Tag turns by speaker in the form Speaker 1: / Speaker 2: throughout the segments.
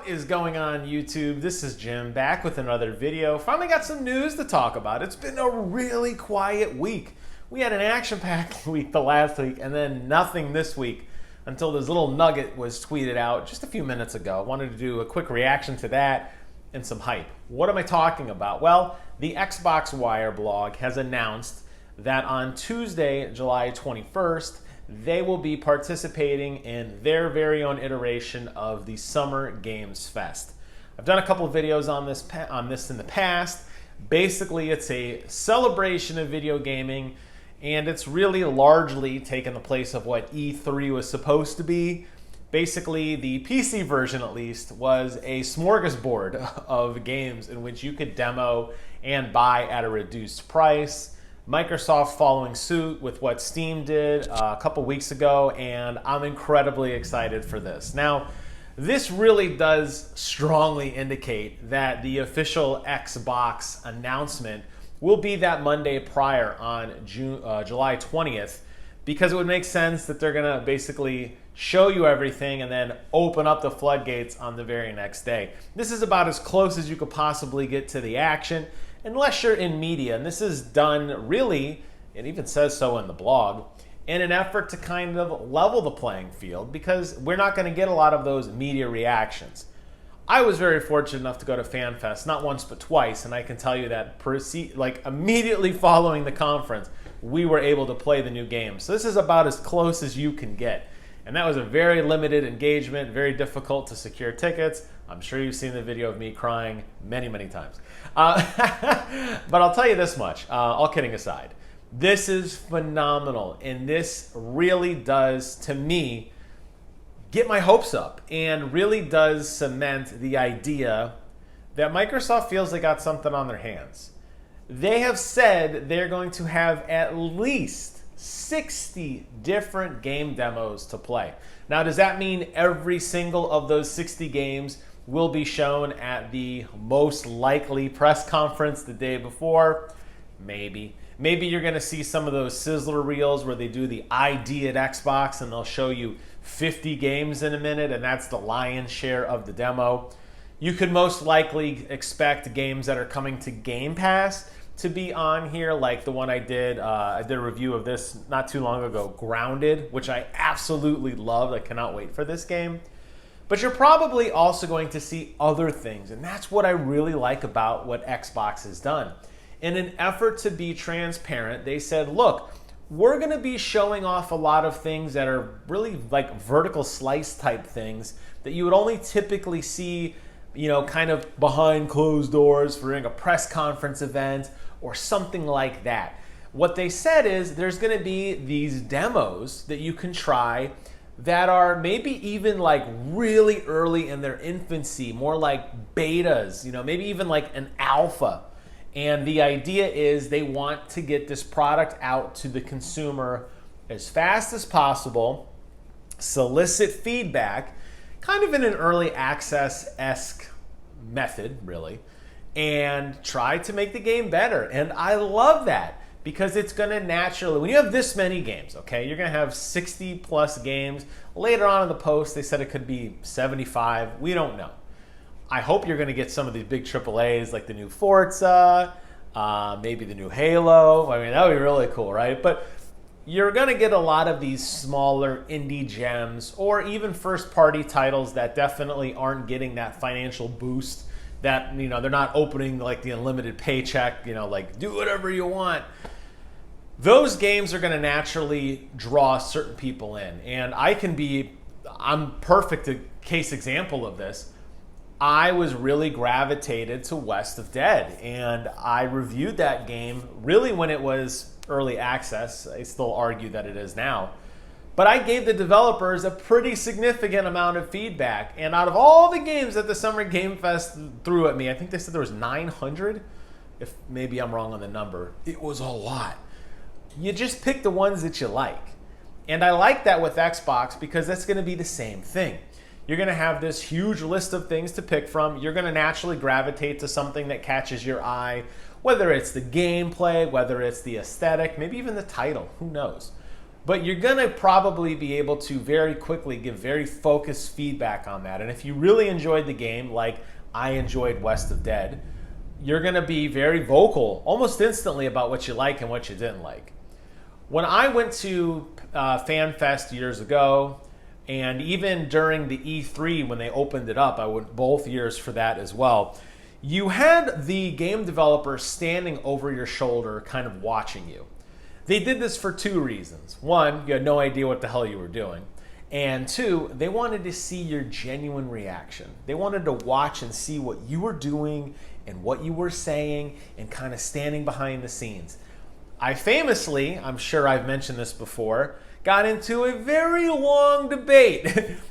Speaker 1: What is going on, YouTube? This is Jim back with another video. Finally got some news to talk about. It's been a really quiet week. We had an action-packed week the last week and then nothing this week until this little nugget was tweeted out just a few minutes ago. I wanted to do a quick reaction to that and some hype. What am I talking about? Well, the Xbox Wire blog has announced that on Tuesday, July 21st, they will be participating in their very own iteration of the Summer Games Fest. I've done a couple of videos on this in the past. Basically, it's a celebration of video gaming, and it's really largely taken the place of what E3 was supposed to be. Basically, the PC version, at least, was a smorgasbord of games in which you could demo and buy at a reduced price. Microsoft following suit with what Steam did a couple weeks ago, and I'm incredibly excited for this. Now, this really does strongly indicate that the official Xbox announcement will be that Monday prior on July 20th, because it would make sense that they're going to basically show you everything and then open up the floodgates on the very next day. This is about as close as you could possibly get to the action, unless you're in media. And this is done really, it even says so in the blog, in an effort to kind of level the playing field, because we're not going to get a lot of those media reactions. I was very fortunate enough to go to FanFest, not once but twice, and I can tell you that immediately following the conference, we were able to play the new game. So this is about as close as you can get. And that was a very limited engagement, very difficult to secure tickets. I'm sure you've seen the video of me crying many, many times. But I'll tell you this much, all kidding aside. This is phenomenal, and this really does, to me, get my hopes up and really does cement the idea that Microsoft feels they got something on their hands. They have said they're going to have at least 60 different game demos to play. Now, does that mean every single of those 60 games will be shown at the most likely press conference the day before? Maybe. Maybe you're going to see some of those sizzler reels where they do the ID at Xbox and they'll show you 50 games in a minute, and that's the lion's share of the demo. You could most likely expect games that are coming to Game Pass to be on here, like the one I did a review of this not too long ago, Grounded, which I absolutely loved. I cannot wait for this game. But you're probably also going to see other things, and that's what I really like about what Xbox has done. In an effort to be transparent, they said, look, we're going to be showing off a lot of things that are really like vertical slice type things that you would only typically see, you know, kind of behind closed doors during a press conference event or something like that. What they said is there's going to be these demos that you can try that are maybe even like really early in their infancy, more like betas, you know, maybe even like an alpha. And the idea is they want to get this product out to the consumer as fast as possible, solicit feedback, kind of in an early access-esque method, really, and try to make the game better. And I love that, because it's going to naturally, when you have this many games, okay, you're going to have 60 plus games. Later on in the post, they said it could be 75. We don't know. I hope you're going to get some of these big AAAs like the new Forza, maybe the new Halo. I mean, that would be really cool, right? But you're going to get a lot of these smaller indie gems or even first-party titles that definitely aren't getting that financial boost, that, you know, they're not opening like the unlimited paycheck, you know, like do whatever you want. Those games are going to naturally draw certain people in. And I'm perfect case example of this. I was really gravitated to West of Dead, and I reviewed that game really when it was early access. I still argue that it is now. But I gave the developers a pretty significant amount of feedback. And out of all the games that the Summer Game Fest threw at me, I think they said there was 900. If maybe I'm wrong on the number. It was a lot. You just pick the ones that you like. And I like that with Xbox, because that's going to be the same thing. You're going to have this huge list of things to pick from. You're going to naturally gravitate to something that catches your eye, whether it's the gameplay, whether it's the aesthetic, maybe even the title. Who knows? But you're going to probably be able to very quickly give very focused feedback on that. And if you really enjoyed the game, like I enjoyed West of Dead, you're going to be very vocal almost instantly about what you like and what you didn't like. When I went to FanFest years ago, and even during the E3 when they opened it up, I went both years for that as well, you had the game developer standing over your shoulder kind of watching you. They did this for two reasons. One, you had no idea what the hell you were doing. And two, they wanted to see your genuine reaction. They wanted to watch and see what you were doing and what you were saying and kind of standing behind the scenes. I famously, I'm sure I've mentioned this before, got into a very long debate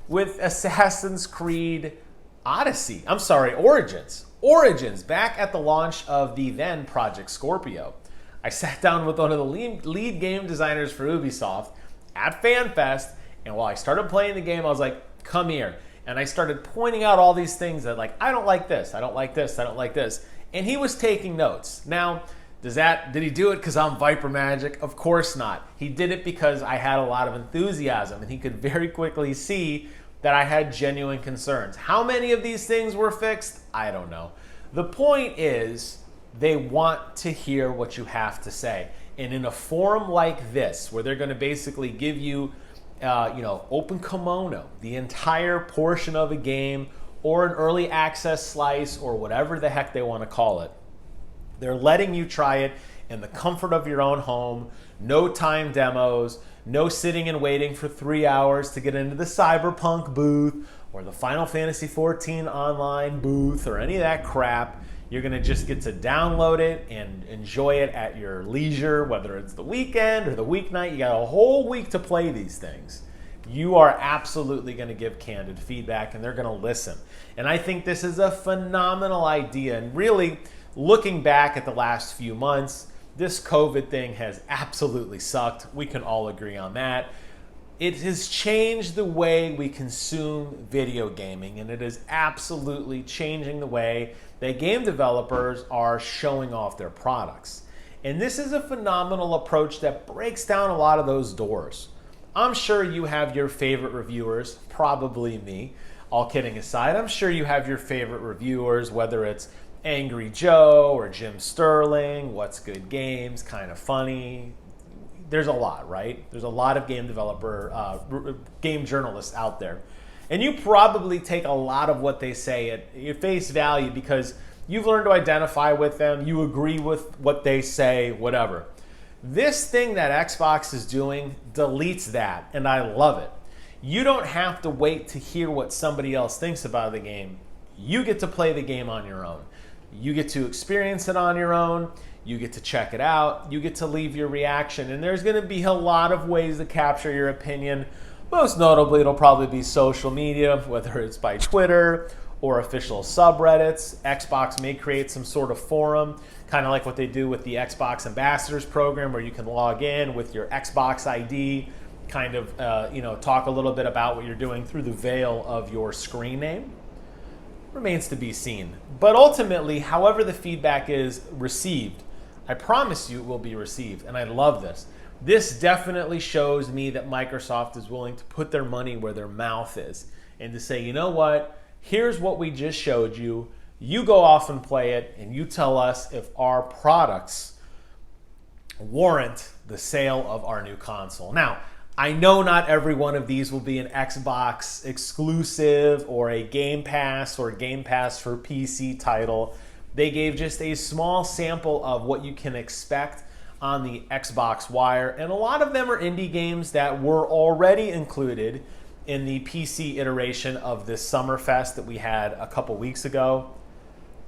Speaker 1: with Assassin's Creed Origins. Origins, back at the launch of the then Project Scorpio. I sat down with one of the lead game designers for Ubisoft at FanFest, and while I started playing the game, I was like, come here. And I started pointing out all these things that, like, I don't like this, I don't like this, I don't like this. And he was taking notes. Now, did he do it because I'm Viper Magic? Of course not. He did it because I had a lot of enthusiasm, and he could very quickly see that I had genuine concerns. How many of these things were fixed? I don't know. The point is, they want to hear what you have to say. And in a forum like this, where they're going to basically give you, open kimono, the entire portion of a game, or an early access slice, or whatever the heck they want to call it, they're letting you try it in the comfort of your own home, no time demos, no sitting and waiting for 3 hours to get into the Cyberpunk booth, or the Final Fantasy XIV online booth, or any of that crap. You're going to just get to download it and enjoy it at your leisure, whether it's the weekend or the weeknight. You got a whole week to play these things. You are absolutely going to give candid feedback, and they're going to listen. And I think this is a phenomenal idea. And really, looking back at the last few months, this COVID thing has absolutely sucked. We can all agree on that. It has changed the way we consume video gaming, and it is absolutely changing the way that game developers are showing off their products. And this is a phenomenal approach that breaks down a lot of those doors. I'm sure you have your favorite reviewers, probably me. All kidding aside, I'm sure you have your favorite reviewers, whether it's Angry Joe or Jim Sterling, What's Good Games, Kind of Funny. There's a lot, right? There's a lot of game journalists out there. And you probably take a lot of what they say at face value because you've learned to identify with them, you agree with what they say, whatever. This thing that Xbox is doing deletes that, and I love it. You don't have to wait to hear what somebody else thinks about the game. You get to play the game on your own. You get to experience it on your own. You get to check it out. You get to leave your reaction. And there's going to be a lot of ways to capture your opinion. Most notably, it'll probably be social media, whether it's by Twitter or official subreddits. Xbox may create some sort of forum, kind of like what they do with the Xbox Ambassadors program, where you can log in with your Xbox ID, kind of talk a little bit about what you're doing through the veil of your screen name. Remains to be seen. But ultimately, however the feedback is received, I promise you it will be received, and I love this. This definitely shows me that Microsoft is willing to put their money where their mouth is and to say, you know what, here's what we just showed you. You go off and play it, and you tell us if our products warrant the sale of our new console. Now, I know not every one of these will be an Xbox exclusive or a Game Pass or Game Pass for PC title. They gave just a small sample of what you can expect on the Xbox Wire, and a lot of them are indie games that were already included in the PC iteration of this Summerfest that we had a couple weeks ago.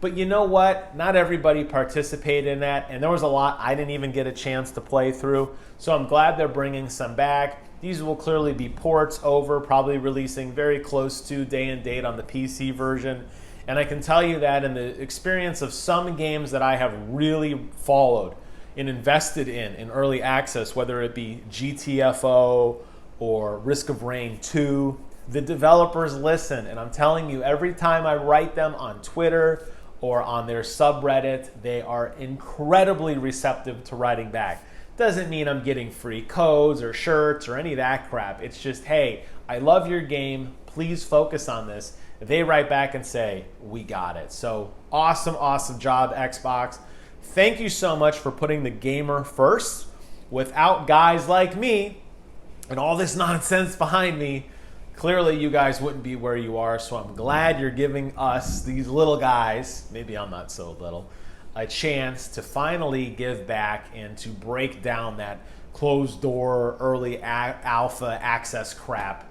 Speaker 1: But you know what? Not everybody participated in that, and there was a lot I didn't even get a chance to play through, so I'm glad they're bringing some back. These will clearly be ports over, probably releasing very close to day and date on the PC version. And I can tell you that in the experience of some games that I have really followed and invested in early access, whether it be GTFO or Risk of Rain 2, the developers listen. And I'm telling you, every time I write them on Twitter or on their subreddit, they are incredibly receptive to writing back. Doesn't mean I'm getting free codes or shirts or any of that crap. It's just, hey, I love your game. Please focus on this. They write back and say, we got it. So awesome, awesome job, Xbox. Thank you so much for putting the gamer first. Without guys like me and all this nonsense behind me, clearly you guys wouldn't be where you are. So I'm glad you're giving us, these little guys, maybe I'm not so little, a chance to finally give back and to break down that closed door, early alpha access crap.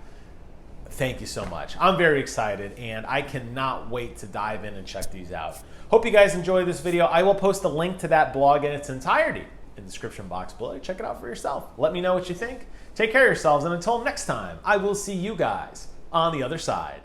Speaker 1: Thank you so much. I'm very excited, and I cannot wait to dive in and check these out. Hope you guys enjoyed this video. I will post a link to that blog in its entirety in the description box below. Check it out for yourself. Let me know what you think. Take care of yourselves, and until next time, I will see you guys on the other side.